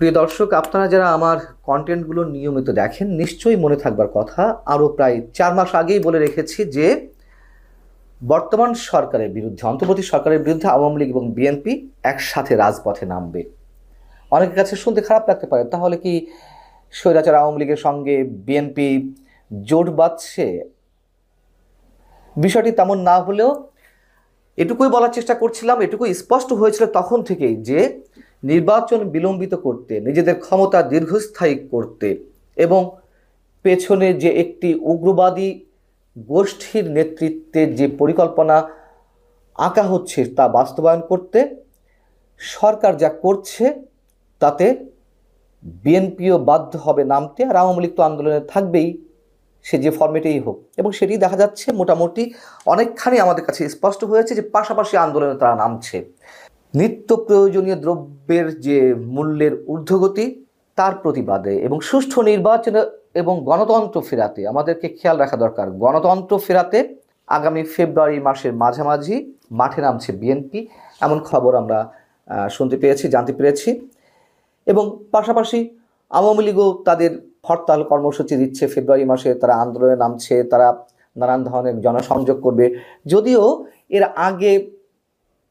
প্রিয় দর্শক, আপনারা যারা আমার কন্টেন্টগুলো নিয়মিত দেখেন নিশ্চয়ই মনে থাকবার কথা, আরও প্রায় 4 মাস আগেই বলে রেখেছি যে বর্তমান সরকারের বিরুদ্ধে, অন্তর্বর্তী সরকারের বিরুদ্ধে আওয়ামী লীগ এবং বিএনপি একসাথে রাজপথে নামবে। অনেকের কাছে শুনতে খারাপ লাগতে পারে, তাহলে কি স্বৈরাচার আওয়ামী লীগের সঙ্গে বিএনপি জোট বাঁধছে? বিষয়টি তেমন না হলেও এটুকুই বলার চেষ্টা করছিলাম, এটুকুই স্পষ্ট হয়েছিল তখন থেকেই যে নির্বাচন বিলম্বিত করতে, নিজেদের ক্ষমতা দীর্ঘস্থায়ী করতে এবং পেছনে যে একটি উগ্রবাদী গোষ্ঠীর নেতৃত্বে যে পরিকল্পনা আঁকা হচ্ছে তা বাস্তবায়ন করতে সরকার যা করছে তাতে বিএনপিও বাধ্য হবে নামতে, আর আওয়ামী লীগ তো আন্দোলনে থাকবেই, সে যে ফরম্যাটেই হোক। এবং সেটি দেখা যাচ্ছে মোটামুটি অনেকখানি আমাদের কাছে স্পষ্ট হয়েছে যে পাশাপাশি আন্দোলনে তারা নামছে। নিত্য প্রয়োজনীয় দ্রব্যের যে মূল্যের ঊর্ধ্বগতি তার প্রতিবাদে এবং সুষ্ঠু নির্বাচন এবং গণতন্ত্র ফেরাতে আমাদেরকে খেয়াল রাখা দরকার। গণতন্ত্র ফেরাতে আগামী ফেব্রুয়ারি মাসের মাঝামাঝি মাঠে নামছে বিএনপি, এমন খবর আমরা শুনতে পেয়েছি, জানতে পেরেছি। এবং পাশাপাশি আওয়ামী লীগও তাদের হরতাল কর্মসূচি দিচ্ছে, ফেব্রুয়ারি মাসে তারা আন্দোলনে নামছে, তারা নানান ধরনের জনসংযোগ করবে। যদিও এর আগে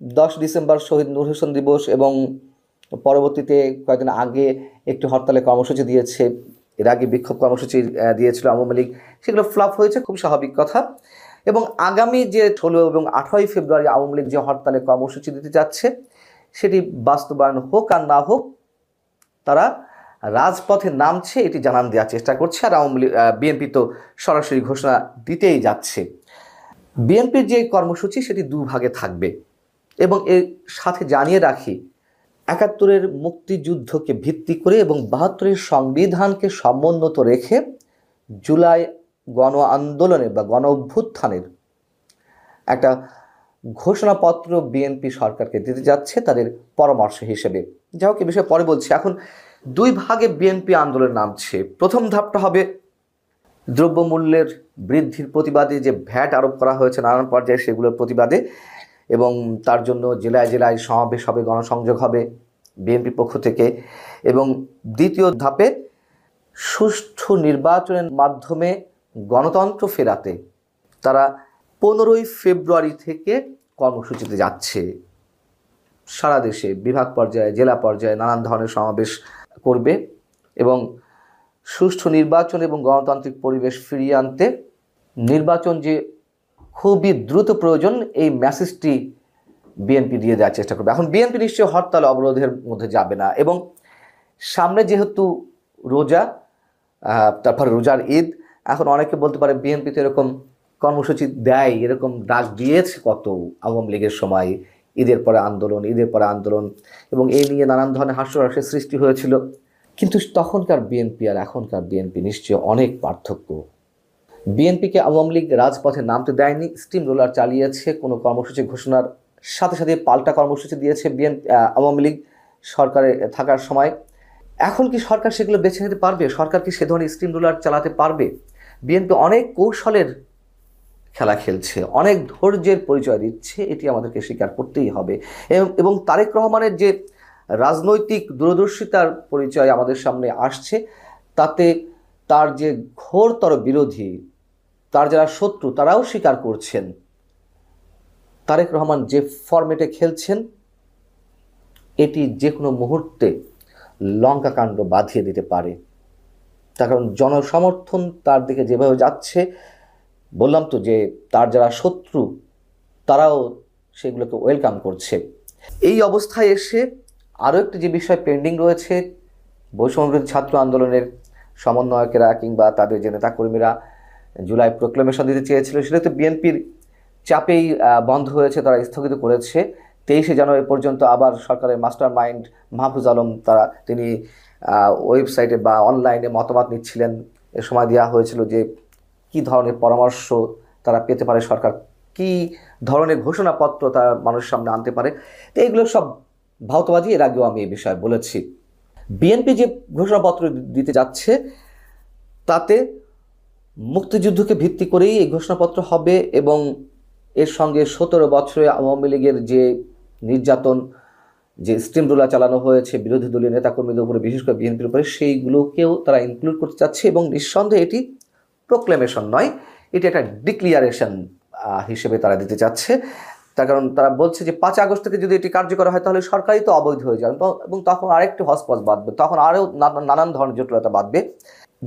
10 ডিসেম্বর শহীদ নূর হোসেন দিবস এবং পরবর্তীতে কয়েকদিন আগে একটি হরতালের কর্মসূচি দিয়েছে, এর আগে বিক্ষোভ কর্মসূচি দিয়েছিল আওয়ামী লীগ, সেগুলো ফ্লপ হয়েছে, খুব স্বাভাবিক কথা। এবং আগামী যে 16 এবং 18 ফেব্রুয়ারি আওয়ামী লীগ যে হরতালের কর্মসূচি দিতে যাচ্ছে সেটি বাস্তবায়ন হোক আর না হোক তারা রাজপথে নামছে, এটি জানান দেওয়ার চেষ্টা করছে। আর আওয়ামী লীগ বিএনপি তো সরাসরি ঘোষণা দিতেই যাচ্ছে। বিএনপির যে কর্মসূচি সেটি দুভাগে থাকবে এবং এর সাথে জানিয়ে রাখি, 71-এর মুক্তিযুদ্ধকে ভিত্তি করে এবং 72-এর সংবিধানকে সমুন্নত রেখে জুলাই গণ আন্দোলনে বা গণ অভ্যুত্থানের একটা ঘোষণাপত্র বিএনপি সরকারকে দিতে যাচ্ছে তাদের পরামর্শ হিসেবে। যাই হোক, এ বিষয়ে পরে বলছি। এখন দুই ভাগে বিএনপি আন্দোলনে নামছে। প্রথম ধাপটা হবে দ্রব্যমূল্যের বৃদ্ধির প্রতিবাদে, যে ভ্যাট আরোপ করা হয়েছে নানান পর্যায়ে সেগুলোর প্রতিবাদে, এবং তার জন্য জেলায় জেলায় সমাবেশ হবে, গণসংযোগ হবে বিএনপির পক্ষ থেকে। এবং দ্বিতীয় ধাপে সুষ্ঠু নির্বাচনের মাধ্যমে গণতন্ত্র ফেরাতে তারা 15 ফেব্রুয়ারি থেকে কর্মসূচিতে যাচ্ছে। সারা দেশে বিভাগ পর্যায়ে, জেলা পর্যায়ে নানান ধরনের সমাবেশ করবে এবং সুষ্ঠু নির্বাচন এবং গণতান্ত্রিক পরিবেশ ফিরিয়ে আনতে নির্বাচন যে খুবই দ্রুত প্রয়োজন, এই মেসেজটি বিএনপি দিয়ে দেওয়ার চেষ্টা করবে। এখন বিএনপি নিশ্চয়ই হরতাল অবরোধের মধ্যে যাবে না, এবং সামনে যেহেতু রোজা, তারপরে রোজার ঈদ, এখন অনেকে বলতে পারে বিএনপি তো এরকম কর্মসূচি দেয়, এরকম ডাক দিয়েছে কত আওয়ামী লীগের সময়, ঈদের পরে আন্দোলন, ঈদের পরে আন্দোলন, এবং এই নিয়ে নানান ধরনের হাস্যরসের সৃষ্টি হয়েছিল। কিন্তু তখনকার বিএনপি আর এখনকার বিএনপি নিশ্চয়ই অনেক পার্থক্য। বিএনপিকে আওয়ামী লীগ রাজপথে নামতে দেয়নি, স্টিম রোলার চালিয়েছে। কোনো কর্মসূচি ঘোষণার সাথে সাথে পাল্টা কর্মসূচি দিয়েছে আওয়ামী লীগ সরকারে থাকার সময়। এখন কি সরকার সেগুলো বেছে নিতে পারবে? সরকার কি সে ধরনের স্টিম রোলার চালাতে পারবে? বিএনপি অনেক কৌশলের খেলা খেলছে, অনেক ধৈর্যের পরিচয় দিচ্ছে, এটি আমাদেরকে স্বীকার করতেই হবে। এবং তারেক রহমানের যে রাজনৈতিক দূরদর্শিতার পরিচয় আমাদের সামনে আসছে, তাতে তার যে ঘোরতর বিরোধী, তার যারা শত্রু, তারাও স্বীকার করছেন তারেক রহমান যে ফরম্যাটে খেলছেন এটি যে কোনো মুহূর্তে লঙ্কা কাণ্ড বাঁধিয়ে দিতে পারে। তার কারণ জনসমর্থন তার দিকে যেভাবে যাচ্ছে, বললাম তো যে তার যারা শত্রু তারাও সেগুলোকে ওয়েলকাম করছে। এই অবস্থায় এসে আরও একটি যে বিষয় পেন্ডিং রয়েছে, বৈষম্যবিরোধী ছাত্র আন্দোলনের সমন্বয়কেরা কিংবা তাদের যে নেতাকর্মীরা জুলাই প্রোক্লেমেশন দিতে চেয়েছিল, সেটা তো বিএনপির চাপেই বন্ধ হয়েছে, তারা স্থগিত করেছে। 23 জানুয়ারি পর্যন্ত আবার সরকারের মাস্টার মাইন্ড মাহফুজ আলম তিনি ওয়েবসাইটে বা অনলাইনে মতামত নিচ্ছিলেন। এ সময় দেওয়া হয়েছিল যে কী ধরনের পরামর্শ তারা পেতে পারে, সরকার কী ধরনের ঘোষণাপত্র তারা মানুষের সামনে আনতে পারে। তো এইগুলো সব ভাওতাবাজি, এর আগেও আমি এই বিষয়ে বলেছি। বিএনপি যে ঘোষণাপত্র দিতে যাচ্ছে তাতে মুক্তিযুদ্ধকে ভিত্তি করেই এই ঘোষণাপত্র হবে, এবং এর সঙ্গে 17 বছরে আওয়ামী লীগের যে নির্যাতন, যে স্টিম রোলার চালানো হয়েছে বিরোধী দলীয় নেতাকর্মীদের উপরে, বিশেষ করে বিএনপির উপরে, সেইগুলোকেও তারা ইনক্লুড করতে চাচ্ছে। এবং নিঃসন্দেহে এটি প্রোক্লেমেশন নয়, এটি একটা ডিক্লিয়ারেশন হিসেবে তারা দিতে চাচ্ছে। তার কারণ তারা বলছে যে 5 আগস্ট থেকে যদি এটি কার্যকর হয় তাহলে সরকারই তো অবৈধ হয়ে যাবে, এবং তখন আরেকটি হসপস বাঁধবে, তখন আরও নানান ধরনের জটিলতা বাঁধবে।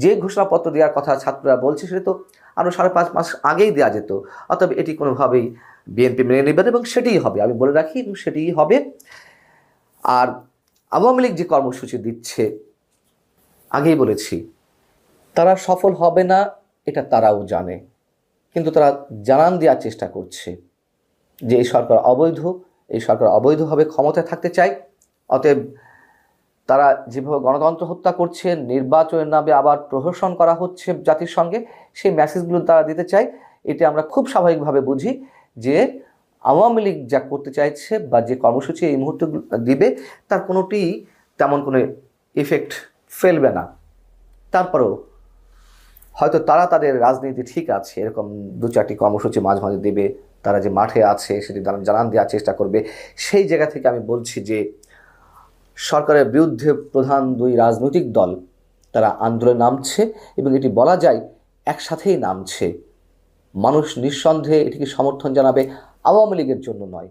যে ঘোষণাপত্র দেওয়ার কথা ছাত্ররা বলছে সেটা তো আরও 5.5 মাস আগেই দেওয়া যেত। অতএব এটি কোনোভাবেই বিএনপি মেনে নেবে এবং সেটিই হবে, আমি বলে রাখি, এবং সেটিই হবে। আর আওয়ামী লীগ যে কর্মসূচি দিচ্ছে, আগেই বলেছি, তারা সফল হবে না এটা তারাও জানে, কিন্তু তারা জানান দেওয়ার চেষ্টা করছে যে এই সরকার অবৈধ, এই সরকার অবৈধভাবে ক্ষমতায় থাকতে চায়। অতএব তারা যেভাবে গণতন্ত্র হত্যা করছে, নির্বাচনের নামে আবার প্রহসন করা হচ্ছে জাতির সঙ্গে, সেই মেসেজগুলো তারা দিতে চায়। এটা আমরা খুব স্বাভাবিকভাবে বুঝি যে আওয়ামী লীগ যা করতে চাইছে বা যে কর্মসূচি এই মুহূর্তে দিবে তার কোনোটি তেমন কোনো ইফেক্ট ফেলবে না। তারপরেও হয়তো তারা তাদের রাজনীতি ঠিক আছে, এরকম 2-4টি কর্মসূচি মাঝে মাঝে দেবে, তারা যে মাঠে আছে সেটি জানান দেওয়ার চেষ্টা করবে। সেই জায়গা থেকে আমি বলছি যে সরকারের বিরুদ্ধে প্রধান 2 রাজনৈতিক দল তারা আন্দোলনে নামছে, এবং এটি বলা যায় একসাথেই নামছে। মানুষ নিঃসন্দেহে এটিকে সমর্থন জানাবে, আওয়ামী লীগের জন্য নয়।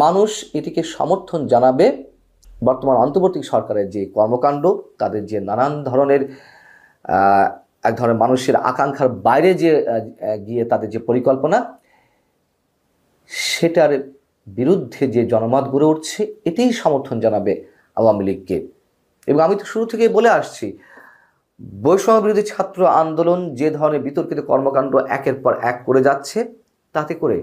মানুষ এটিকে সমর্থন জানাবে বর্তমান অন্তর্বর্তী সরকারের যে কর্মকাণ্ড, তাদের যে নানান ধরনের এক ধরনের মানুষের আকাঙ্ক্ষার বাইরে যে গিয়ে তাদের যে পরিকল্পনা, সেটার বিরুদ্ধে যে জনমত গড়ে উঠছে, এটাই সমর্থন জানাবে আওয়ামী লীগকে। এবং আমি তো শুরু থেকেই বলে আসছি, বৈষম্য বিরোধী ছাত্র আন্দোলন যে ধরনের বিতর্কিত কর্মকাণ্ড একের পর এক করে যাচ্ছে, তাতে করে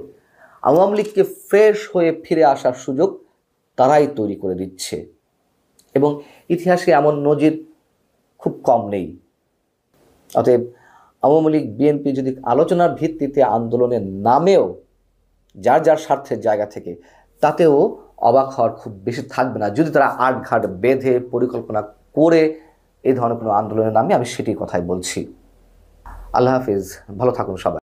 আওয়ামী লীগকে ফ্রেশ হয়ে ফিরে আসার সুযোগ তারাই তৈরি করে দিচ্ছে। এবং ইতিহাসে এমন নজির খুব কম নেই। অতএব আওয়ামী লীগ বিএনপি যদি আলোচনার ভিত্তিতে আন্দোলনের নামেও যার যার স্বার্থের জায়গা থেকে, তাতেও অবাক হওয়ার খুব বেশি থাকবে না যদি তারা আটঘাট বেঁধে পরিকল্পনা করে এই ধরনের কোনো আন্দোলনের নামে। আমি সেটি কথাই বলছি। আল্লাহ হাফিজ, ভালো থাকুন সবাই।